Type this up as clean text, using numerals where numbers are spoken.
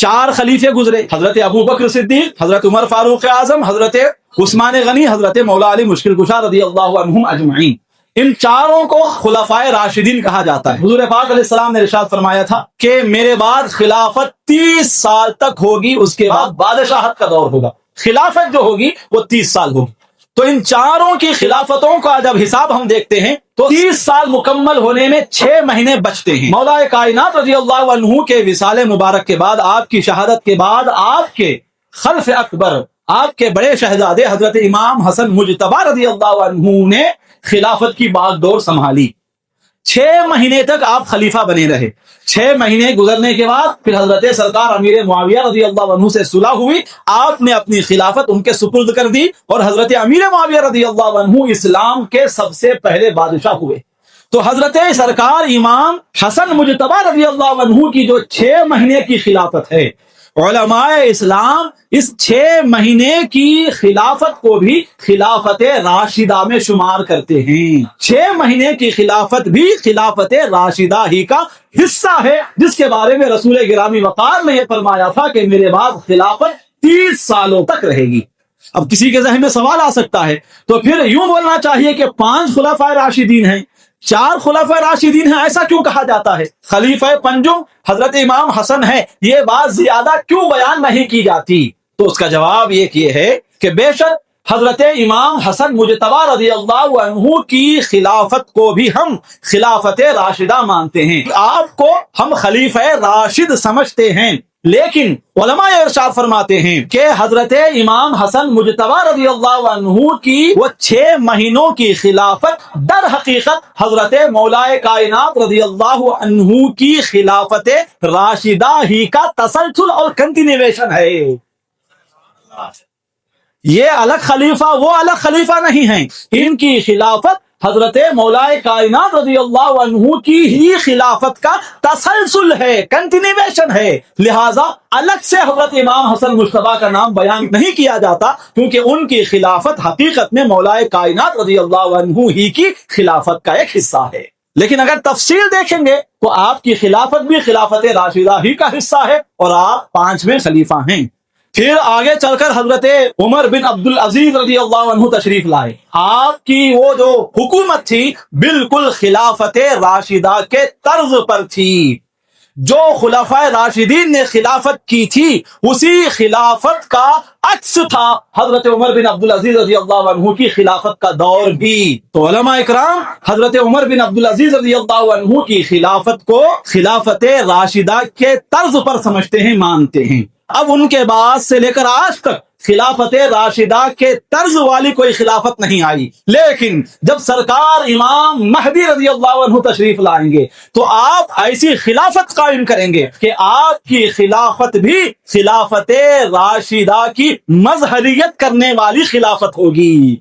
4 खलीफे गुजरे, हजरत अबू बकर सिद्दीक, हजरत उमर फारूक आजम, हजरत उस्मान गनी, हजरत मौला अली मुश्किल कुशा रज़ियल्लाहु अन्हुम अजमईन। इन चारों को खुलफाए राशिदीन कहा जाता है। हुजूर पाक अलैहिस्सलाम ने इरशाद फरमाया था कि मेरे बाद खिलाफत 30 साल तक होगी, उसके बाद बादशाहत का दौर होगा। खिलाफत जो होगी वो 30 साल होगी। तो इन चारों की खिलाफतों का जब हिसाब हम देखते हैं तो 30 साल मुकम्मल होने में 6 महीने बचते हैं। मौला कायनात रज़ियल्लाहु अन्हु के विसाले मुबारक के बाद, आपकी शहादत के बाद, आपके खल्फ अकबर, आपके बड़े शहजादे हजरत इमाम हसन मुजतबा रज़ियल्लाहु अन्हु ने खिलाफत की बागडोर संभाली। 6 महीने तक आप खलीफा बने रहे। 6 महीने गुजरने के बाद फिर हजरत सरकार अमीर मुआविया रज़ियल्लाहु अन्हु से सुलह हुई, आपने अपनी खिलाफत उनके सुपुर्द कर दी और हजरत अमीर मुआविया रज़ियल्लाहु अन्हु इस्लाम के सबसे पहले बादशाह हुए। तो हजरत सरकार इमाम हसन मुजतबा रज़ियल्लाहु अन्हु की जो 6 महीने की खिलाफत है, उलमाए इस्लाम इस 6 महीने की खिलाफत को भी खिलाफत राशिदा में शुमार करते हैं। 6 महीने की खिलाफत भी खिलाफत राशिदा ही का हिस्सा है, जिसके बारे में रसूल गिरामी वक़ार ने यह फरमाया था कि मेरे बाद खिलाफत 30 सालों तक रहेगी। अब किसी के ज़हन में सवाल आ सकता है, तो फिर यूं बोलना चाहिए कि 5 खुलफाए राशिदीन हैं, 4 खुलफाए राशिदीन हैं, ऐसा क्यों कहा जाता है? खलीफा पंजुम हजरत इमाम हसन है, ये बात ज्यादा क्यों बयान नहीं की जाती? तो उसका जवाब ये है कि बेशक हजरत इमाम हसन मुजतबा रज़ियल्लाहु अन्हु की खिलाफत को भी हम खिलाफत राशिदा मानते हैं। आपको हम खलीफा राशिद समझते हैं, लेकिन उलमा इरशाद फरमाते हैं कि हजरत इमाम हसन मुजतबा रज़ियल्लाहु अन्हु की वो 6 महीनों की खिलाफत दर हकीकत हजरत मौलाए कायनात रज़ियल्लाहु अन्हु की खिलाफत राशिदा ही का तसलसल और कंटिन्यूएशन है। ये अलग खलीफा वो अलग खलीफा नहीं है, इनकी खिलाफत हजरत मौलाए कायनात रज़ियल्लाहु अन्हु की ही खिलाफत का तसलसल है, कंटिन्यूएशन है। लिहाजा अलग से हजरत इमाम हसन मुजतबा का नाम बयान नहीं किया जाता, क्योंकि उनकी खिलाफत हकीकत में मौलाए कायनात रज़ियल्लाहु अन्हु ही की खिलाफत का एक हिस्सा है। लेकिन अगर तफसील देखेंगे तो आपकी खिलाफत भी खिलाफत राशिदा ही का हिस्सा है और आप 5वें खलीफा हैं। फिर आगे चलकर हजरत उमर बिन अब्दुल अजीज रज़ियल्लाहु अन्हु तशरीफ लाए। आपकी वो जो हुकूमत थी बिल्कुल खिलाफत राशिदा के तर्ज पर थी। जो खुलफाए राशिदीन ने खिलाफत की थी उसी खिलाफत का अक्स था हजरत उमर बिन अब्दुल अजीज रज़ियल्लाहु अन्हु की खिलाफत का दौर भी। तो उलमा इकराम हजरत उमर बिन अब्दुल अजीज रज़ियल्लाहु अन्हु की खिलाफत को खिलाफत राशिदा के तर्ज पर समझते हैं, मानते हैं। अब उनके बाद से लेकर आज तक खिलाफत राशिदा के तर्ज वाली कोई खिलाफत नहीं आई, लेकिन जब सरकार इमाम महदी रज़ियल्लाहु अन्हु तशरीफ लाएंगे तो आप ऐसी खिलाफत कायम करेंगे कि आपकी खिलाफत भी खिलाफत राशिदा की मजहरियत करने वाली खिलाफत होगी।